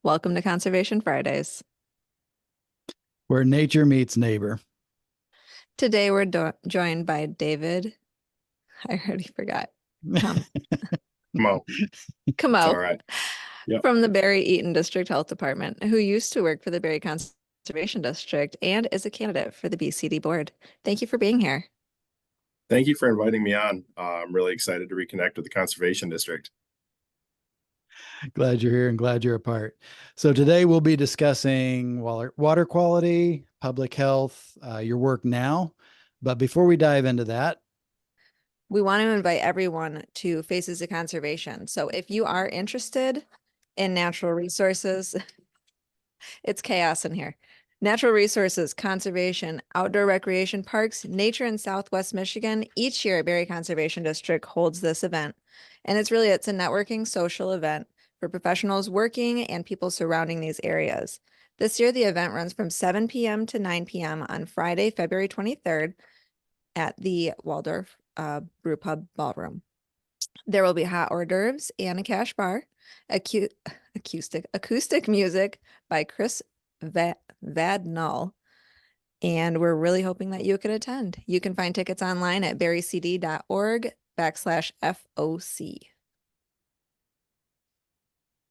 Welcome to Conservation Fridays. Where nature meets neighbor. Today we're joined by David. I already forgot. Comeau. It's all right. Yep. From the Barry Eaton District Health Department, who used to work for the Barry Conservation District and is a candidate for the BCD board. Thank you for being here. Thank you for inviting me on. I'm really excited to reconnect with the Conservation District. Glad you're here and glad you're a part. So today we'll be discussing water quality, public health, your work now. But before we dive into that, we want to invite everyone to Faces of Conservation. So if you are interested in natural resources, it's chaos in here. Natural resources, conservation, outdoor recreation parks, nature in Southwest Michigan. Each year, Barry Conservation District holds this event. And it's a networking social event for professionals working and people surrounding these areas. This year, the event runs from 7 p.m. to 9 p.m. on Friday, February 23rd at the Waldorf Brew Pub Ballroom. There will be hot hors d'oeuvres and a cash bar, acoustic music by Chris Vadnall, and we're really hoping that you can attend. You can find tickets online at barrycd.org/FOC.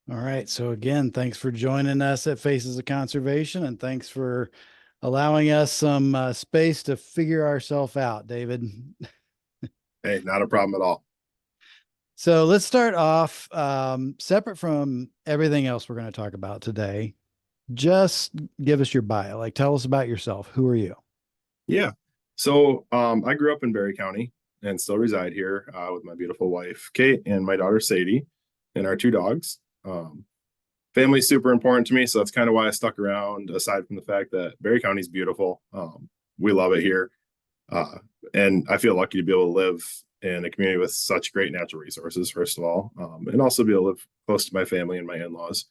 All right. So again, thanks for joining us at Faces of Conservation, and thanks for allowing us some space to figure ourselves out, David. Hey, not a problem at all. So let's start off separate from everything else we're going to talk about today. Just give us your bio. Like, tell us about yourself. Who are you? Yeah. So I grew up in Barry County and still reside here with my beautiful wife, Kate, and my daughter, Sadie, and our two dogs. Family's super important to me, so that's kind of why I stuck around, aside from the fact that Barry County is beautiful. We love it here. And I feel lucky to be able to live in a community with such great natural resources, first of all, and also be able to live close to my family and my in-laws.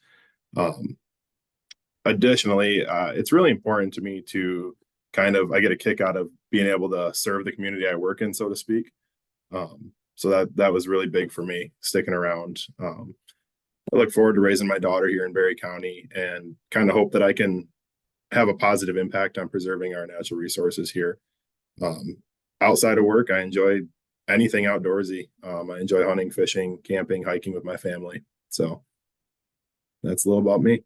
Additionally, it's really important to me to I get a kick out of being able to serve the community I work in, so to speak. So that was really big for me, sticking around. I look forward to raising my daughter here in Barry County and kind of hope that I can have a positive impact on preserving our natural resources here. Outside of work, I enjoy anything outdoorsy. I enjoy hunting, fishing, camping, hiking with my family. So that's a little about me.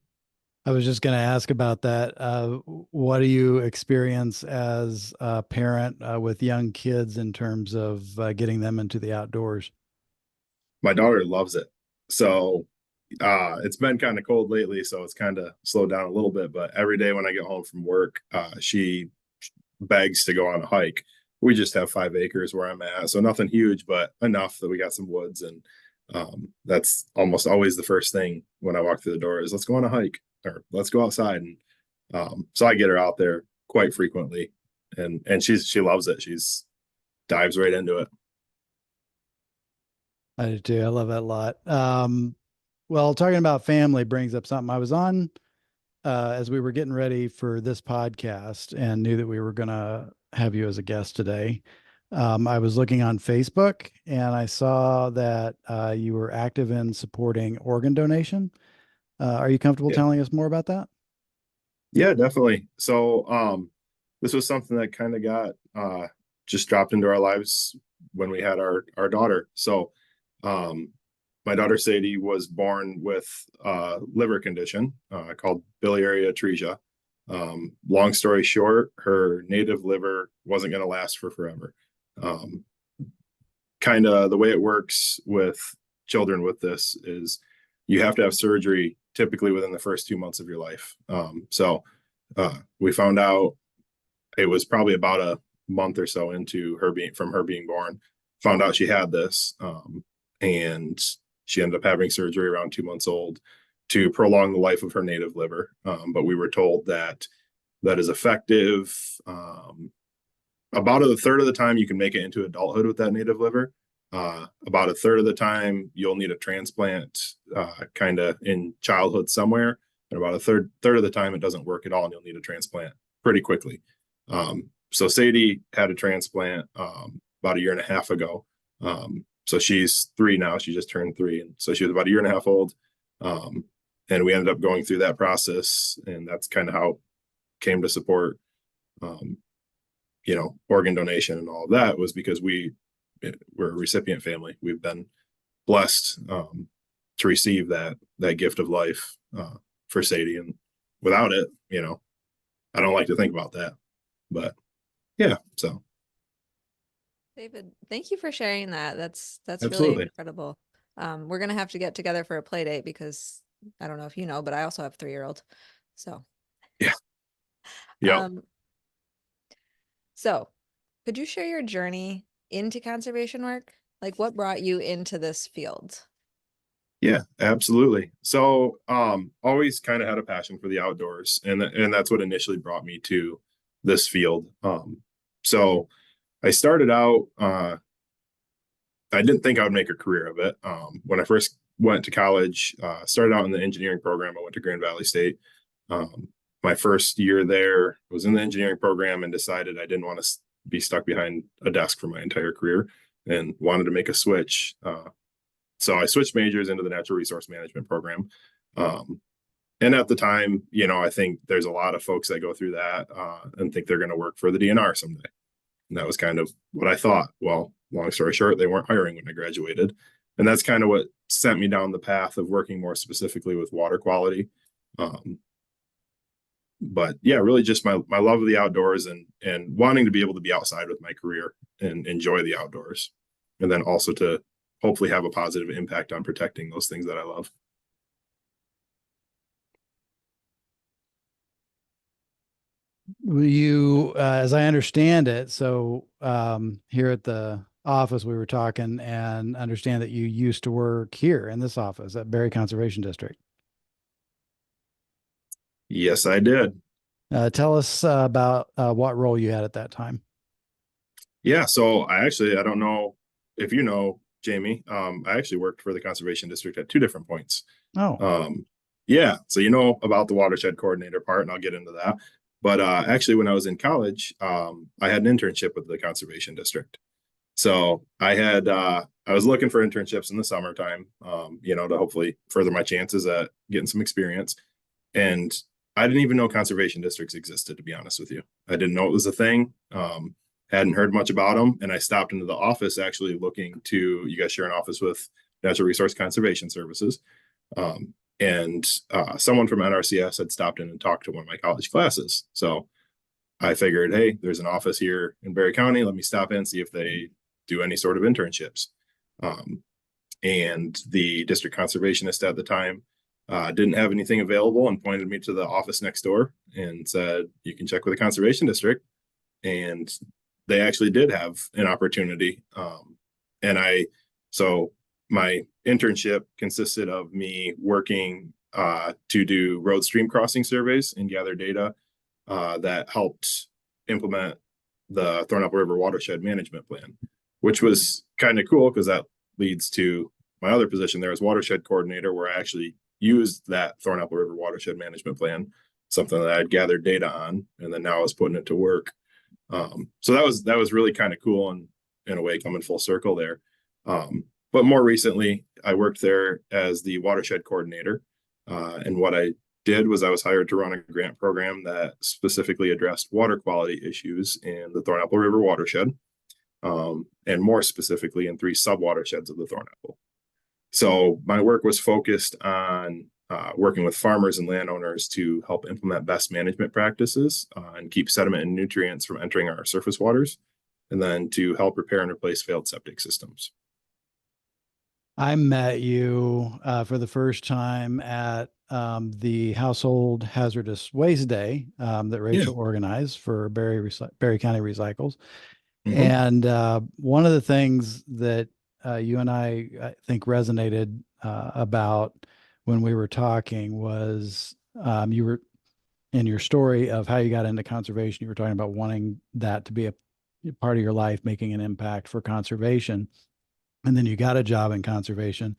I was just going to ask about that. What do you experience as a parent with young kids in terms of getting them into the outdoors? My daughter loves it. So it's been kind of cold lately, so it's kind of slowed down a little bit. But every day when I get home from work, she begs to go on a hike. We just have 5 acres where I'm at, so nothing huge, but enough that we got some woods. And that's almost always the first thing when I walk through the door is let's go on a hike or let's go outside. And so I get her out there quite frequently, and she loves it. She's dives right into it. I do too. I love that a lot. Well, talking about family brings up something. I was on as we were getting ready for this podcast and knew that we were going to have you as a guest today. I was looking on Facebook and I saw that you were active in supporting organ donation. Are you comfortable telling us more about that? Yeah, definitely. So this was something that kind of got just dropped into our lives when we had our daughter. So my daughter Sadie was born with a liver condition called biliary atresia. Long story short, her native liver wasn't going to last for forever. Kind of the way it works with children with this is you have to have surgery typically within the first 2 months of your life. So we found out it was probably about a month or so into her being born, found out she had this, and she ended up having surgery around 2 months old to prolong the life of her native liver. But we were told that is effective. About a third of the time you can make it into adulthood with that native liver. About a third of the time you'll need a transplant kind of in childhood somewhere. And about a third of the time it doesn't work at all and you'll need a transplant pretty quickly. So Sadie had a transplant about a year and a half ago. So she's 3 now. She just turned 3. And so she was about a year and a half old. and we ended up going through that process, and that's kind of how it came to support, organ donation and all of that, was because we're a recipient family. We've been blessed to receive that gift of life for Sadie, and without it, I don't like to think about that, but yeah. So David, thank you for sharing that. That's really absolutely. incredible. We're gonna have to get together for a play date because I don't know if you know, but I also have a 3-year-old. So Yeah. Yeah. So could you share your journey into conservation work? Like what brought you into this field? Yeah, absolutely. So, always kind of had a passion for the outdoors, and that's what initially brought me to this field. So I started out, I didn't think I would make a career of it. When I first went to college, started out in the engineering program. I went to Grand Valley State. My first year there was in the engineering program, and decided I didn't want to be stuck behind a desk for my entire career, and wanted to make a switch. So I switched majors into the natural resource management program. And at the time, I think there's a lot of folks that go through that and think they're going to work for the DNR someday. And that was kind of what I thought. Well, long story short, they weren't hiring when I graduated. And that's kind of what sent me down the path of working more specifically with water quality. But yeah, really just my love of the outdoors, and wanting to be able to be outside with my career and enjoy the outdoors. And then also to hopefully have a positive impact on protecting those things that I love. You, as I understand it, so here at the office, we were talking and understand that you used to work here in this office at Berry Conservation District. Yes, I did. Tell us about what role you had at that time. Yeah, so I don't know if you know, Jamie. I actually worked for the conservation district at 2 different points. Oh, Yeah, so about the watershed coordinator part, and I'll get into that. But actually, when I was in college, I had an internship with the conservation district. So I was looking for internships in the summertime, to hopefully further my chances at getting some experience. And I didn't even know conservation districts existed, to be honest with you. I didn't know it was a thing. Hadn't heard much about them. And I stopped into the office actually looking to, you guys share an office with Natural Resource Conservation Services. And someone from NRCS had stopped in and talked to one of my college classes. So I figured, hey, there's an office here in Berry County. Let me stop in and see if they do any sort of internships. And the district conservationist at the time didn't have anything available, and pointed me to the office next door and said, you can check with the conservation district. And they actually did have an opportunity. So my internship consisted of me working to do road stream crossing surveys and gather data that helped implement the Thornapple River Watershed Management Plan, which was kind of cool because that leads to my other position there as watershed coordinator, where I actually used that Thornapple River Watershed Management Plan, something that I'd gathered data on, and then now I was putting it to work. So that was really kind of cool, and in a way coming full circle there. But more recently, I worked there as the watershed coordinator. And what I did was I was hired to run a grant program that specifically addressed water quality issues in the Thornapple River watershed, and more specifically in 3 sub-watersheds of the Thornapple. So my work was focused on working with farmers and landowners to help implement best management practices and keep sediment and nutrients from entering our surface waters, and then to help repair and replace failed septic systems. I met you for the first time at the Household Hazardous Waste Day that Rachel organized for Berry County Recycles. Mm-hmm. And one of the things that you and I think resonated about when we were talking was you were, in your story of how you got into conservation, you were talking about wanting that to be a part of your life, making an impact for conservation. And then you got a job in conservation,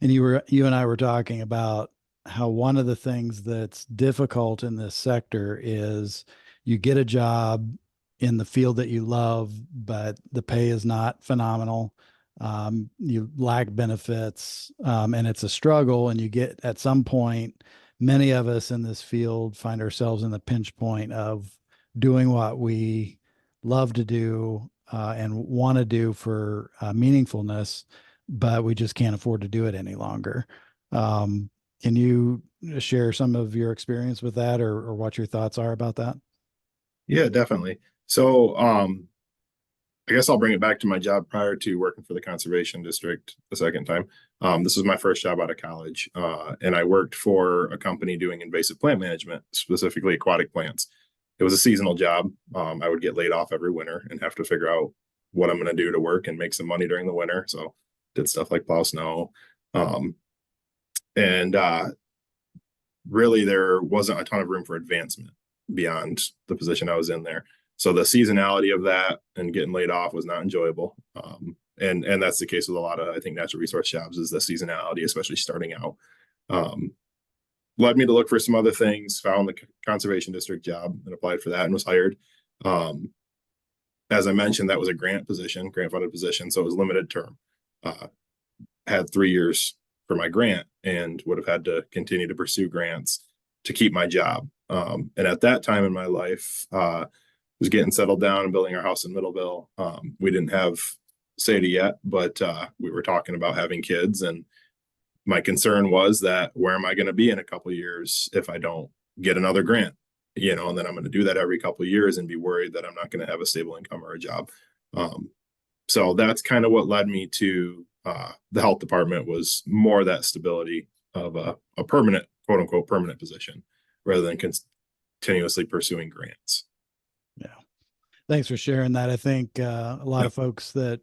and you and I were talking about how one of the things that's difficult in this sector is you get a job in the field that you love, but the pay is not phenomenal. You lack benefits, and it's a struggle. And you get, at some point, many of us in this field find ourselves in the pinch point of doing what we love to do, and want to do for meaningfulness, but we just can't afford to do it any longer. Can you share some of your experience with that, or what your thoughts are about that? Yeah, definitely. So, I guess I'll bring it back to my job prior to working for the conservation district the second time. This was my first job out of college, and I worked for a company doing invasive plant management, specifically aquatic plants. It was a seasonal job. I would get laid off every winter and have to figure out what I'm going to do to work and make some money during the winter. So did stuff like plow snow. And really there wasn't a ton of room for advancement beyond the position I was in there. So the seasonality of that and getting laid off was not enjoyable. And that's the case with a lot of, I think, natural resource jobs, is the seasonality, especially starting out. Led me to look for some other things, found the conservation district job and applied for that and was hired. As I mentioned, that was a grant position, grant funded position. So it was limited term. Had 3 years for my grant and would have had to continue to pursue grants to keep my job. And at that time in my life, was getting settled down and building our house in Middleville. We didn't have SATA yet, but we were talking about having kids. And my concern was that, where am I going to be in a couple of years if I don't get another grant? And then I'm going to do that every couple of years and be worried that I'm not going to have a stable income or a job. So that's kind of what led me to the health department, was more that stability of a permanent, quote unquote, permanent position, rather than continuously pursuing grants. Yeah. Thanks for sharing that. I think a lot of folks that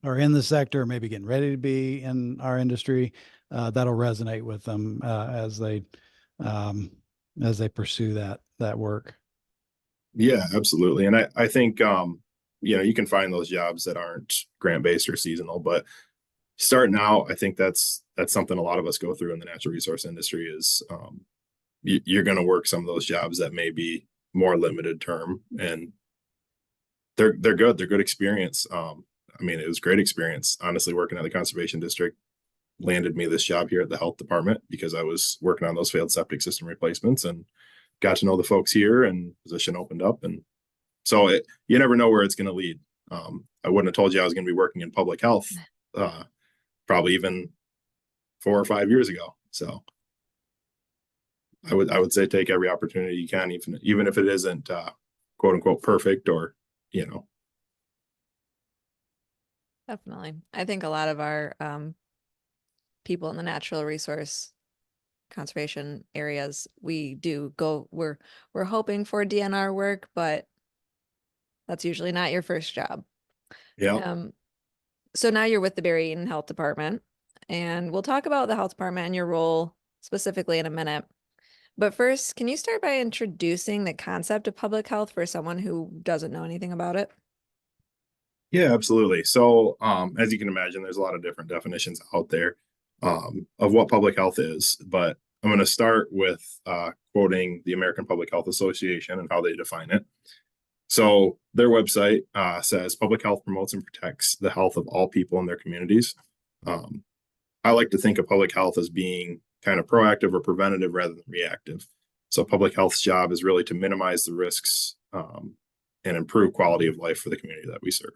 are in the sector, maybe getting ready to be in our industry, that'll resonate with them as they pursue that work. Yeah, absolutely. And I think you can find those jobs that aren't grant based or seasonal, but starting out, I think that's something a lot of us go through in the natural resource industry, is you're going to work some of those jobs that may be more limited term, and they're good. They're good experience. It was great experience. Honestly, working at the conservation district landed me this job here at the health department, because I was working on those failed septic system replacements and got to know the folks here, and position opened up. And so you never know where it's going to lead. I wouldn't have told you I was going to be working in public health probably even 4 or 5 years ago. So I would say take every opportunity you can, even if it isn't quote unquote perfect, or Definitely. I think a lot of our people in the natural resource conservation areas, we're hoping for DNR work, but that's usually not your first job. Yeah. So now you're with the Barry Eaton Health Department, and we'll talk about the health department and your role specifically in a minute. But first, can you start by introducing the concept of public health for someone who doesn't know anything about it? Yeah, absolutely. So as you can imagine, there's a lot of different definitions out there of what public health is, but I'm going to start with quoting the American Public Health Association and how they define it. So their website says public health promotes and protects the health of all people in their communities. I like to think of public health as being kind of proactive or preventative rather than reactive. So public health's job is really to minimize the risks and improve quality of life for the community that we serve.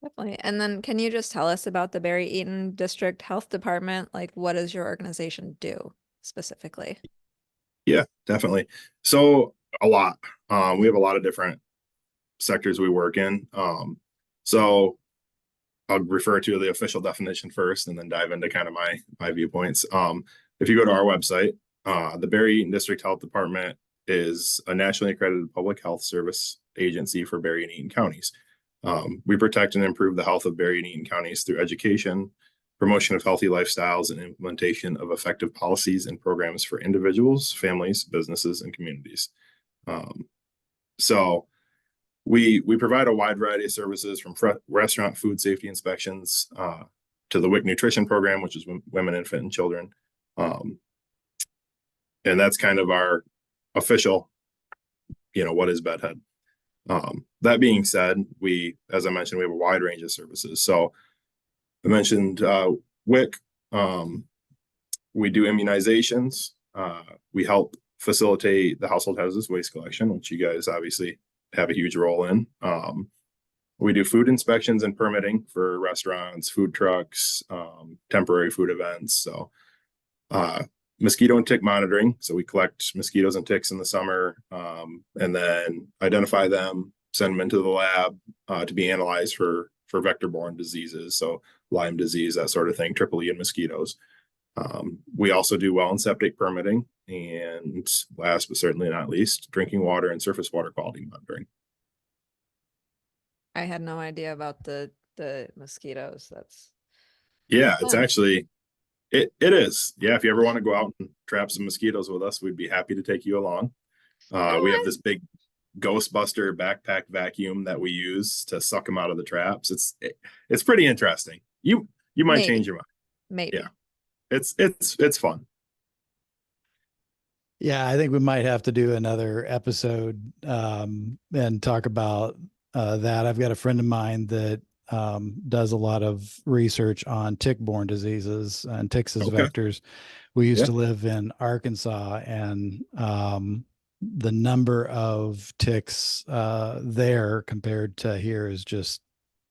Definitely. And then can you just tell us about the Barry Eaton District Health Department? Like, what does your organization do specifically? Yeah, definitely. So a lot. We have a lot of different sectors we work in. So I'll refer to the official definition first and then dive into kind of my viewpoints. If you go to our website, the Barry Eaton District Health Department is a nationally accredited public health service agency for Barry and Eaton counties. We protect and improve the health of Barry and Eaton counties through education, promotion of healthy lifestyles, and implementation of effective policies and programs for individuals, families, businesses, and communities. So we provide a wide variety of services, from restaurant food safety inspections to the WIC nutrition program, which is women, infant, and children. And that's kind of our official, what is BEDHD. That being said, as I mentioned, we have a wide range of services. So I mentioned WIC. We do immunizations. We help facilitate the household hazardous waste collection, which you guys obviously have a huge role in. We do food inspections and permitting for restaurants, food trucks, temporary food events. So mosquito and tick monitoring. So we collect mosquitoes and ticks in the summer, and then identify them, send them into the lab to be analyzed for vector-borne diseases. So Lyme disease, that sort of thing, triple E in mosquitoes. We also do well and septic permitting, and last but certainly not least, drinking water and surface water quality monitoring. I had no idea about the mosquitoes. Yeah, it's fun. actually it is. Yeah, if you ever want to go out and trap some mosquitoes with us, we'd be happy to take you along. We have this big Ghostbuster backpack vacuum that we use to suck them out of the traps. It's pretty interesting. You might Maybe. change your mind. Maybe. Yeah. It's fun. Yeah, I think we might have to do another episode and talk about that. I've got a friend of mine that does a lot of research on tick-borne diseases and ticks as Okay. vectors. We used Yeah. to live in Arkansas, and the number of ticks there compared to here is just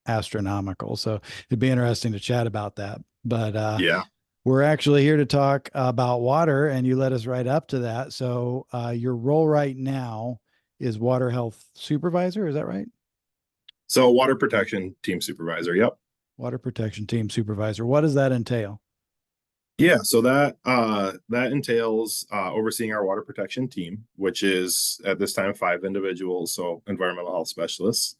astronomical. So it'd be interesting to chat about that. But Yeah. we're actually here to talk about water, and you led us right up to that. So your role right now is water health supervisor. Is that right? So water protection team supervisor. Yep. Water protection team supervisor. What does that entail? Yeah, so that entails overseeing our water protection team, which is at this time 5 individuals, so environmental health specialists.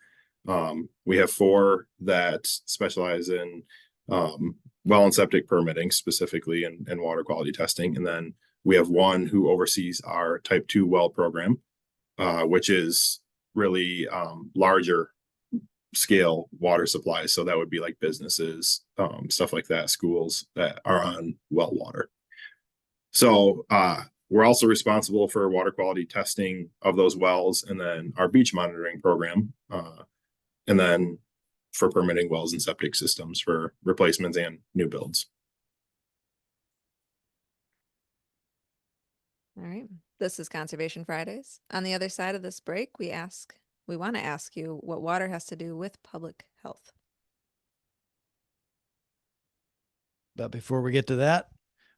We have 4 that specialize in well and septic permitting, specifically in water quality testing, and then we have 1 who oversees our type 2 well program, which is really larger scale water supplies. So that would be like businesses, stuff like that, schools that are on well water. So we're also responsible for water quality testing of those wells, and then our beach monitoring program, and then for permitting wells and septic systems for replacements and new builds. All right. This is Conservation Fridays. On the other side of this break, we want to ask you what water has to do with public health. But before we get to that,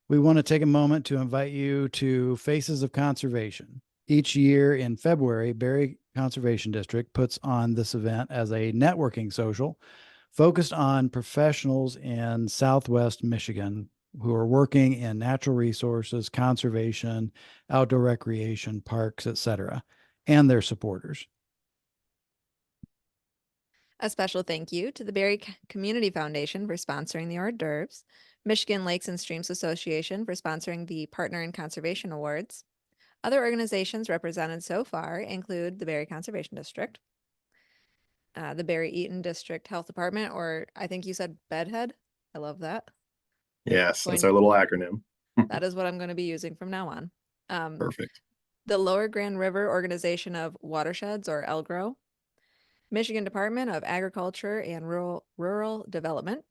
we want to take a moment to invite you to Faces of Conservation. Each year in February, Berry Conservation District puts on this event as a networking social focused on professionals in Southwest Michigan who are working in natural resources, conservation, outdoor recreation, parks, etc., and their supporters. A special thank you to the Berry Community Foundation for sponsoring the hors d'oeuvres, Michigan Lakes and Streams Association for sponsoring the Partner in Conservation Awards. Other organizations represented so far include the Berry Conservation District, the Berry Eaton District Health Department, or I think you said BEDHD. I love that. Yes, that's our little acronym. That is what I'm going to be using from now on. Perfect. The Lower Grand River Organization of Watersheds, or LGRO, Michigan Department of Agriculture and Rural Development,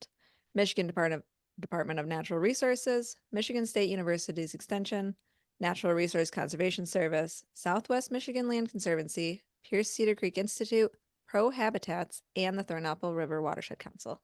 Michigan Department of Natural Resources, Michigan State University's Extension, Natural Resource Conservation Service, Southwest Michigan Land Conservancy, Pierce Cedar Creek Institute, Pro Habitats, and the Thornapple River Watershed Council.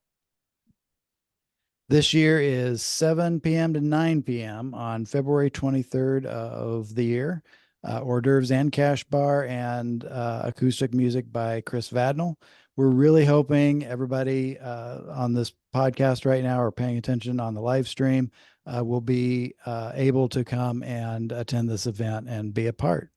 This year is 7 p.m. to 9 p.m. on February 23rd of the year. Hors d'oeuvres and cash bar and acoustic music by Chris Vadnal. We're really hoping everybody on this podcast right now or paying attention on the live stream will be able to come and attend this event and be a part.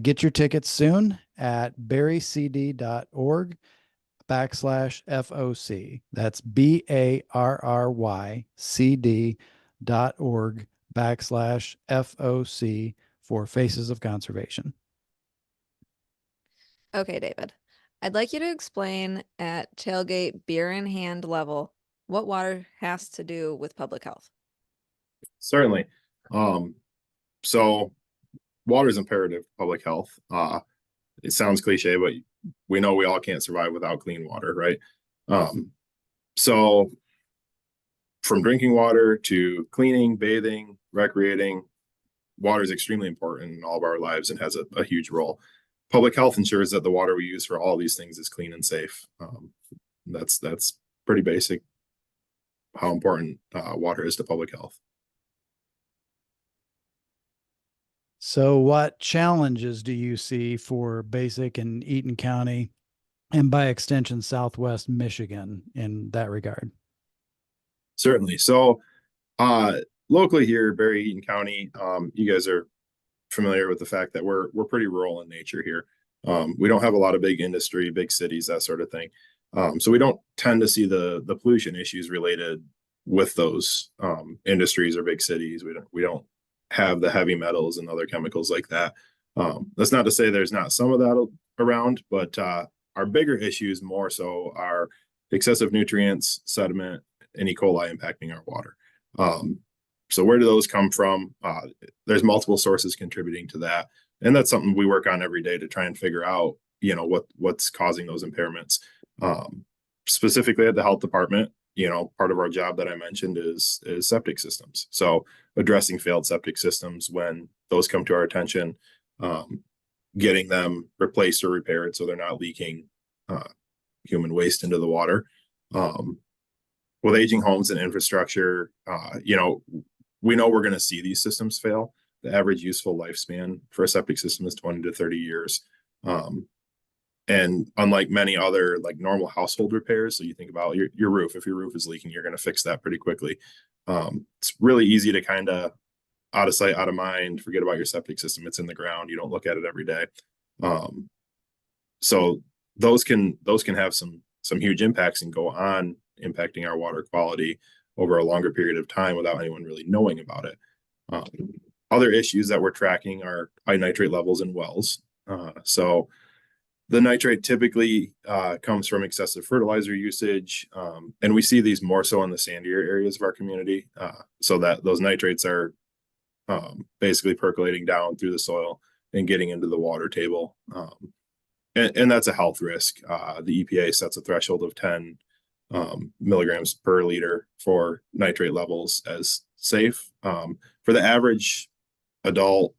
Get your tickets soon at berrycd.org/FOC. That's BARRYCD.org/FOC for Faces of Conservation. Okay, David, I'd like you to explain at tailgate beer in hand level what water has to do with public health. Certainly. So water is imperative to public health. It sounds cliche, but we know we all can't survive without clean water, right? So from drinking water to cleaning, bathing, recreating, water is extremely important in all of our lives and has a huge role. Public health ensures that the water we use for all these things is clean and safe. That's pretty basic how important water is to public health. So what challenges do you see for Basic in Eaton County and by extension, Southwest Michigan in that regard? Certainly. So locally here, Barry, Eaton County, you guys are familiar with the fact that we're pretty rural in nature here. We don't have a lot of big industry, big cities, that sort of thing. So we don't tend to see the pollution issues related with those industries or big cities. We don't have the heavy metals and other chemicals like that. That's not to say there's not some of that around, but our bigger issues more so are excessive nutrients, sediment, and E. coli impacting our water. So where do those come from? There's multiple sources contributing to that. And that's something we work on every day to try and figure out, what's causing those impairments. Specifically at the health department, part of our job that I mentioned is septic systems. So addressing failed septic systems when those come to our attention, getting them replaced or repaired so they're not leaking human waste into the water. With aging homes and infrastructure, we know we're going to see these systems fail. The average useful lifespan for a septic system is 20 to 30 years. And unlike many other like normal household repairs, so you think about your roof, if your roof is leaking, you're going to fix that pretty quickly. It's really easy to kind of out of sight, out of mind, forget about your septic system. It's in the ground. You don't look at it every day. So those can have some huge impacts and go on impacting our water quality over a longer period of time without anyone really knowing about it. Other issues that we're tracking are high nitrate levels in wells. So the nitrate typically comes from excessive fertilizer usage, and we see these more so in the sandier areas of our community, so that those nitrates are basically percolating down through the soil and getting into the water table. And that's a health risk. The EPA sets a threshold of 10 milligrams per liter for nitrate levels as safe. For the average adult,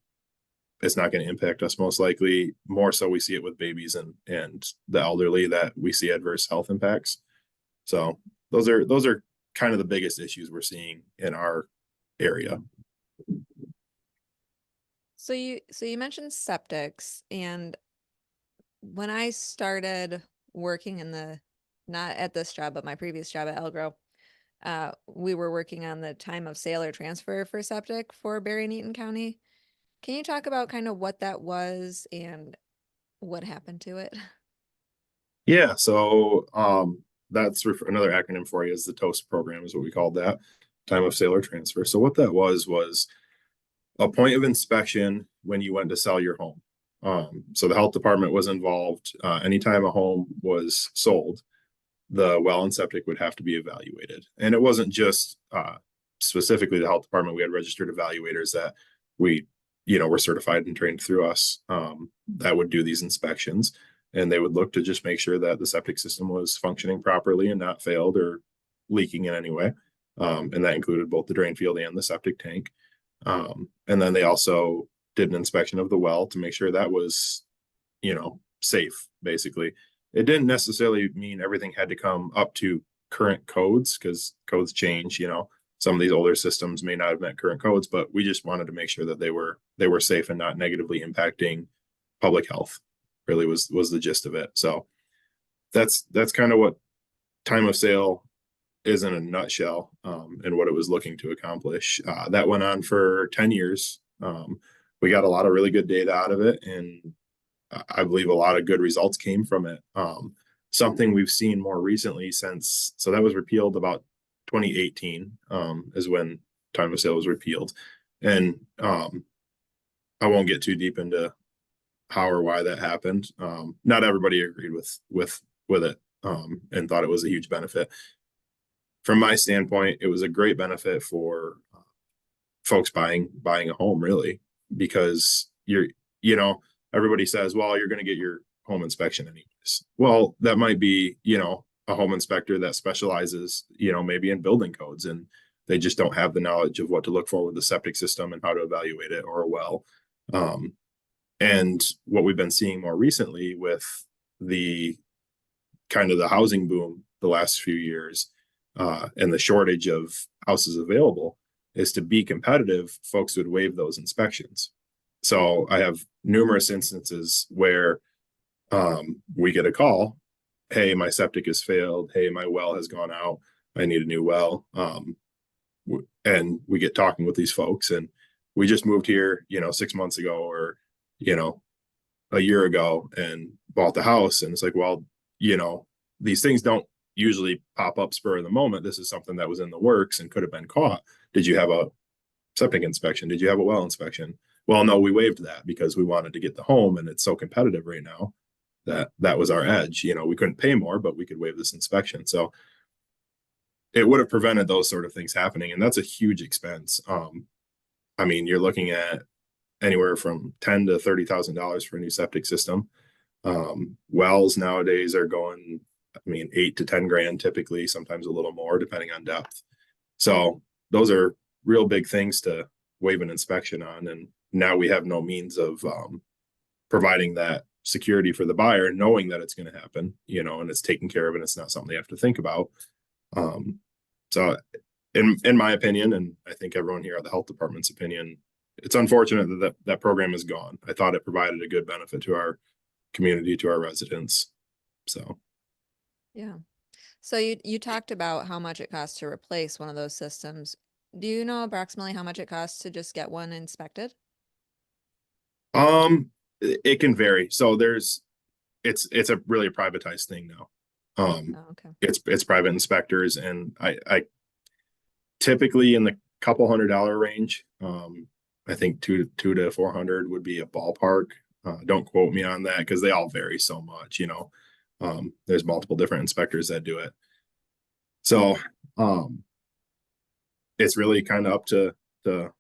it's not going to impact us most likely. More so we see it with babies and the elderly that we see adverse health impacts. So those are kind of the biggest issues we're seeing in our area. So you mentioned septics, and when I started working not at this job, but my previous job at Elgro, we were working on the time of sale or transfer for septic for Barry and Eaton County. Can you talk about kind of what that was and what happened to it? Yeah, so that's another acronym for you is the TOAST program is what we called that, time of sale or transfer. So what that was a point of inspection when you went to sell your home. So the health department was involved. Anytime a home was sold, the well and septic would have to be evaluated. And it wasn't just specifically the health department. We had registered evaluators that were certified and trained through us that would do these inspections. And they would look to just make sure that the septic system was functioning properly and not failed or leaking in any way. And that included both the drain field and the septic tank. And then they also did an inspection of the well to make sure that was, safe, basically. It didn't necessarily mean everything had to come up to current codes because codes change, some of these older systems may not have met current codes, but we just wanted to make sure that they were safe and not negatively impacting public health, really was the gist of it. So that's kind of what time of sale is in a nutshell, and what it was looking to accomplish. That went on for 10 years. We got a lot of really good data out of it, and I believe a lot of good results came from it. Something we've seen more recently so that was repealed about 2018 is when time of sale was repealed. And I won't get too deep into how or why that happened. Not everybody agreed with it and thought it was a huge benefit. From my standpoint, it was a great benefit for folks buying a home, really, because everybody says, well, you're going to get your home inspection anyways. Well, that might be, you know, a home inspector that specializes, you know, maybe in building codes, and they just don't have the knowledge of what to look for with the septic system and how to evaluate it, or a well. And what we've been seeing more recently with the kind of the housing boom the last few years, and the shortage of houses available, is to be competitive, folks would waive those inspections. So I have numerous instances where we get a call, hey, my septic has failed, hey, my well has gone out, I need a new well. And we get talking with these folks, and we just moved here, you know, 6 months ago, or, you know, a year ago, and bought the house. And it's like, well, you know, these things don't usually pop up spur of the moment. This is something that was in the works and could have been caught. Did you have a septic inspection? Did you have a well inspection? Well, no, we waived that because we wanted to get the home, and it's so competitive right now that was our edge. You know, we couldn't pay more, but we could waive this inspection. So it would have prevented those sort of things happening. And that's a huge expense. I mean, you're looking at anywhere from $10,000 to $30,000 for a new septic system. Wells nowadays are going, I mean, 8 to 10 grand typically, sometimes a little more depending on depth. So those are real big things to waive an inspection on. And now we have no means of providing that security for the buyer, knowing that it's going to happen, you know, and it's taken care of, and it's not something they have to think about. So in my opinion, and I think everyone here at the health department's opinion, it's unfortunate that program is gone. I thought it provided a good benefit to our community, to our residents. So. Yeah. So you talked about how much it costs to replace one of those systems. Do you know approximately how much it costs to just get one inspected? It can vary. So it's a really privatized thing now. Oh, okay. It's private inspectors, and I typically in the couple $100 range. I think two to 400 would be a ballpark. Don't quote me on that, because they all vary so much, you know. There's multiple different inspectors that do it. So it's really kind of up to the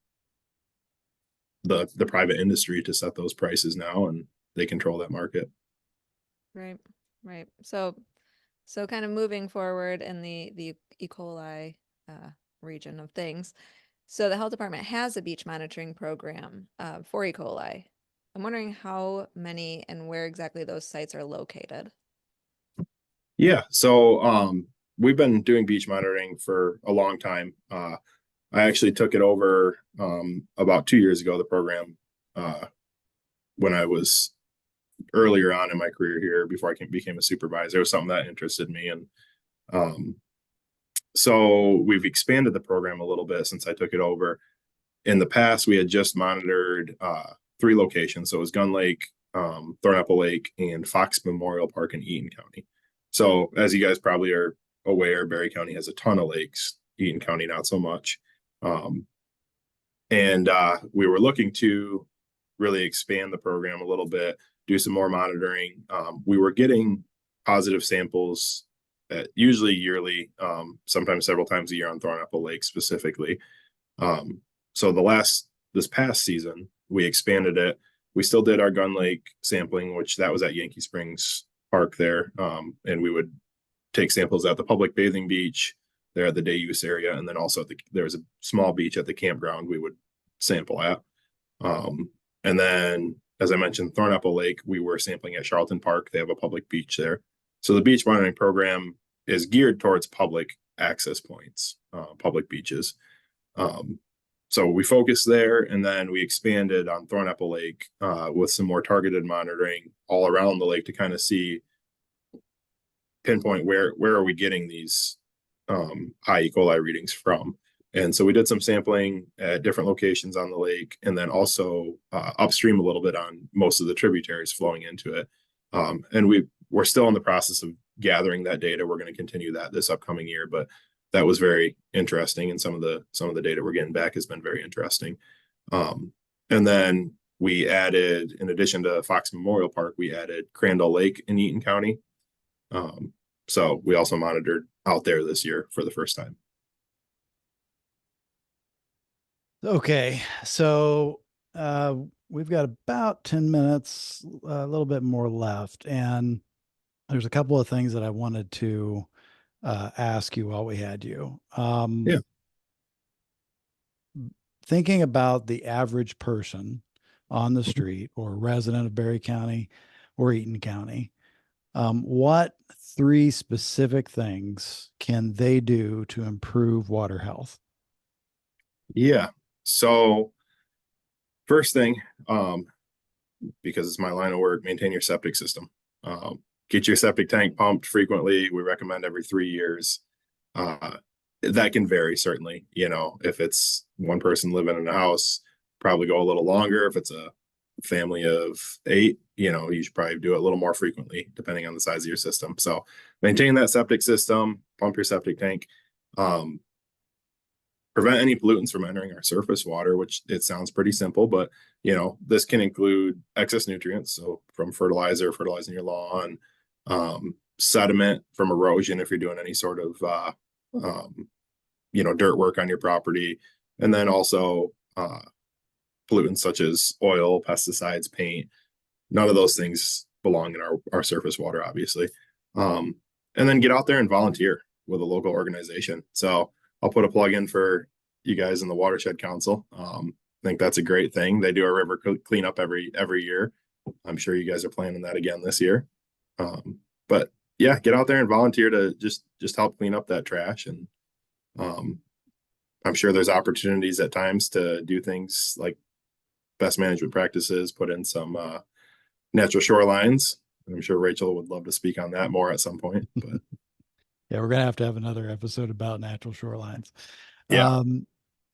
private industry to set those prices now, and they control that market. Right. So kind of moving forward in the E. coli region of things. So the health department has a beach monitoring program for E. coli. I'm wondering how many and where exactly those sites are located. Yeah, so we've been doing beach monitoring for a long time. I actually took it over about 2 years ago, the program, when I was earlier on in my career here, before I became a supervisor. It was something that interested me. And so we've expanded the program a little bit since I took it over. In the past, we had just monitored 3 locations. So it was Gun Lake, Thornapple Lake, and Fox Memorial Park in Eaton County. So as you guys probably are aware, Berry County has a ton of lakes, Eaton County not so much. And we were looking to really expand the program a little bit, do some more monitoring. We were getting positive samples usually yearly, sometimes several times a year on Thornapple Lake specifically. So this past season, we expanded it. We still did our Gun Lake sampling, which that was at Yankee Springs Park there. And we would take samples at the public bathing beach there at the day use area. And then also there was a small beach at the campground we would sample at. And then, as I mentioned, Thornapple Lake, we were sampling at Charlton Park. They have a public beach there. So the beach monitoring program is geared towards public access points, public beaches. So we focused there, and then we expanded on Thornapple Lake with some more targeted monitoring all around the lake to kind of pinpoint where are we getting these high E. coli readings from. And so we did some sampling at different locations on the lake, and then also upstream a little bit on most of the tributaries flowing into it. And we're still in the process of gathering that data. We're going to continue that this upcoming year, but that was very interesting. And some of the data we're getting back has been very interesting. And then we added, in addition to Fox Memorial Park, we added Crandall Lake in Eaton County. So we also monitored out there this year for the first time. Okay, so we've got about 10 minutes, a little bit more left. And there's a couple of things that I wanted to ask you while we had you. Yeah. Thinking about the average person on the street or resident of Berry County or Eaton County, what 3 specific things can they do to improve water health? Yeah. So first thing, because it's my line of work, maintain your septic system. Get your septic tank pumped frequently. We recommend every 3 years. That can vary, certainly. You know, if it's one person living in a house, probably go a little longer. If it's a family of 8, you know, you should probably do it a little more frequently, depending on the size of your system. So maintain that septic system, pump your septic tank. Prevent any pollutants from entering our surface water, which it sounds pretty simple, but you know, this can include excess nutrients. So from fertilizing your lawn, sediment from erosion, if you're doing any sort of, you know, dirt work on your property, and then also pollutants such as oil, pesticides, paint. None of those things belong in our surface water, obviously. And then get out there and volunteer with a local organization. So I'll put a plug in for you guys in the Watershed Council. I think that's a great thing. They do a river cleanup every year. I'm sure you guys are planning that again this year. But yeah, get out there and volunteer to just help clean up that trash. And I'm sure there's opportunities at times to do things like best management practices, put in some natural shorelines. I'm sure Rachel would love to speak on that more at some point. But Yeah, we're going to have another episode about natural shorelines. yeah.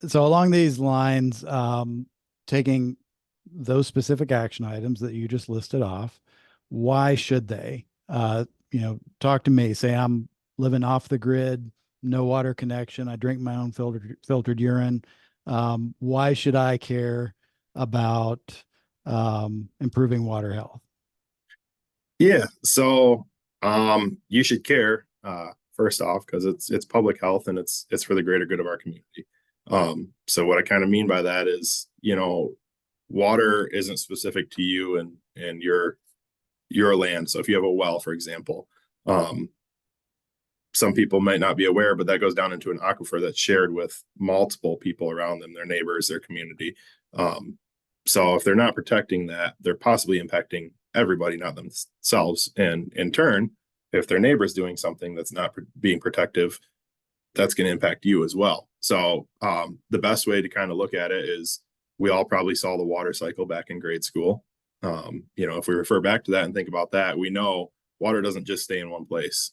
So along these lines, taking those specific action items that you just listed off, why should they, you know, talk to me, say I'm living off the grid, no water connection, I drink my own filtered urine. Why should I care about improving water health? Yeah. So you should care, first off, because it's public health and it's for the greater good of our community. So what I kind of mean by that is, you know, water isn't specific to you and your land. So if you have a well, for example, some people might not be aware, but that goes down into an aquifer that's shared with multiple people around them, their neighbors, their community. So if they're not protecting that, they're possibly impacting everybody, not themselves. And in turn, if their neighbor's doing something that's not being protective, that's going to impact you as well. So the best way to kind of look at it is we all probably saw the water cycle back in grade school. You know, if we refer back to that and think about that, we know water doesn't just stay in one place.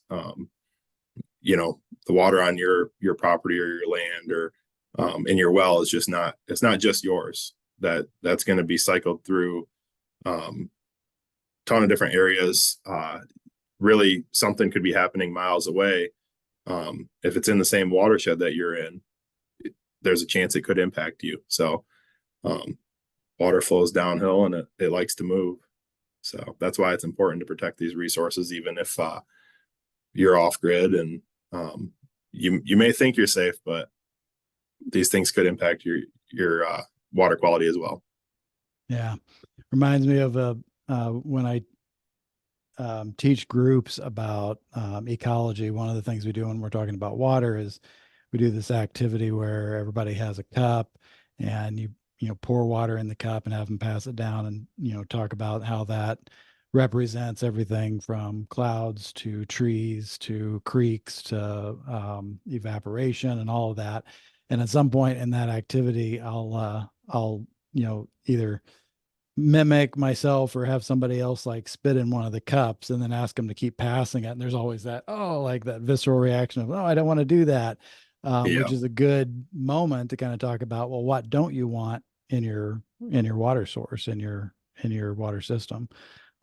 You know, the water on your property or your land or in your well is just not, it's not just yours. That's going to be cycled through ton of different areas. Really, something could be happening miles away. If it's in the same watershed that you're in, there's a chance it could impact you. So water flows downhill and it likes to move. So that's why it's important to protect these resources, even if you're off grid and you may think you're safe, but these things could impact your water quality as well. Yeah. Reminds me of when I teach groups about ecology. One of the things we do when we're talking about water is we do this activity where everybody has a cup and you know, pour water in the cup and have them pass it down and, you know, talk about how that represents everything from clouds to trees to creeks to evaporation and all of that. And at some point in that activity, I'll you know, either mimic myself or have somebody else like spit in one of the cups and then ask them to keep passing it. And there's always that, oh, like that visceral reaction of, oh, I don't want to do that. Which is a good moment to kind of talk about, well, what don't you want in your water source, in your water system?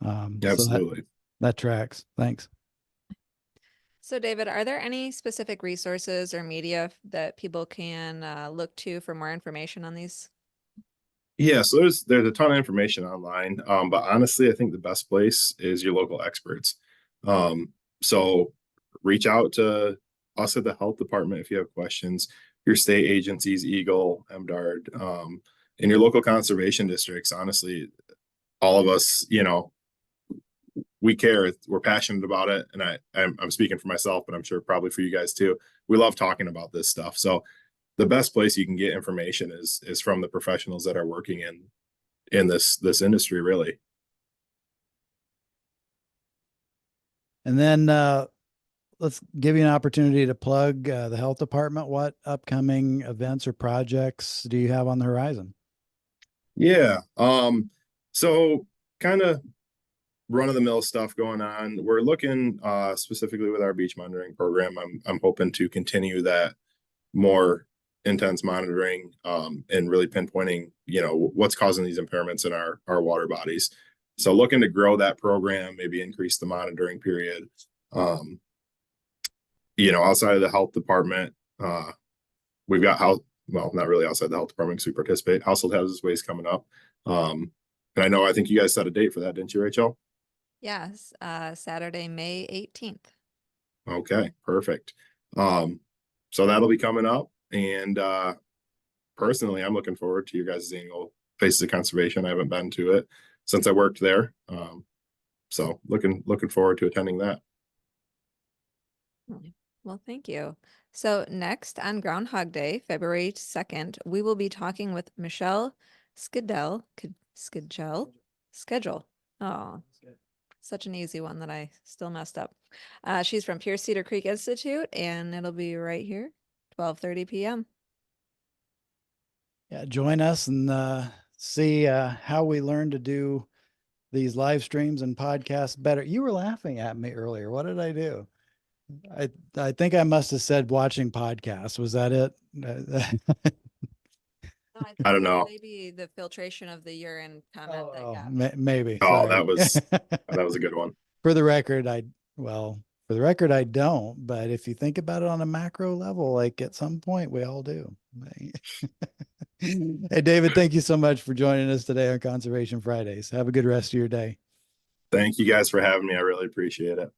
Absolutely. So that tracks. Thanks. So David, are there any specific resources or media that people can look to for more information on these? Yeah, so there's a ton of information online, but honestly, I think the best place is your local experts. So reach out to us at the health department if you have questions. Your state agencies, Eagle, MDARD, in your local conservation districts, honestly, all of us, we care. We're passionate about it. And I'm speaking for myself, but I'm sure probably for you guys too. We love talking about this stuff. So the best place you can get information is from the professionals that are working in this industry, really. And then let's give you an opportunity to plug the health department. What upcoming events or projects do you have on the horizon? Yeah. So kind of run of the mill stuff going on. We're looking specifically with our beach monitoring program. I'm hoping to continue that more intense monitoring and really pinpointing, what's causing these impairments in our water bodies. So looking to grow that program, maybe increase the monitoring period. Outside of the health department, we've got not really outside the health department because we participate. Household hazardous waste coming up. And I think you guys set a date for that, didn't you, Rachel? Yes, Saturday, May 18th. Okay, perfect. So that'll be coming up. And personally, I'm looking forward to your guys' annual Faces of Conservation. I haven't been to it since I worked there. So looking forward to attending that. Well, thank you. So next on Groundhog Day, February 2nd, we will be talking with Michelle Schedule. Oh, such an easy one that I still messed up. She's from Pure Cedar Creek Institute, and it'll be right here, 12:30 p.m. Yeah, join us and see how we learn to do these live streams and podcasts better. You were laughing at me earlier. What did I do? I think I must have said watching podcasts. Was that it? No, I don't know. Maybe the filtration of the urine comment that got maybe. Oh, Sorry. that was a good one. For the record, I don't, but if you think about it on a macro level, like at some point we all do. Hey, David, thank you so much for joining us today on Conservation Fridays. Have a good rest of your day. Thank you guys for having me. I really appreciate it.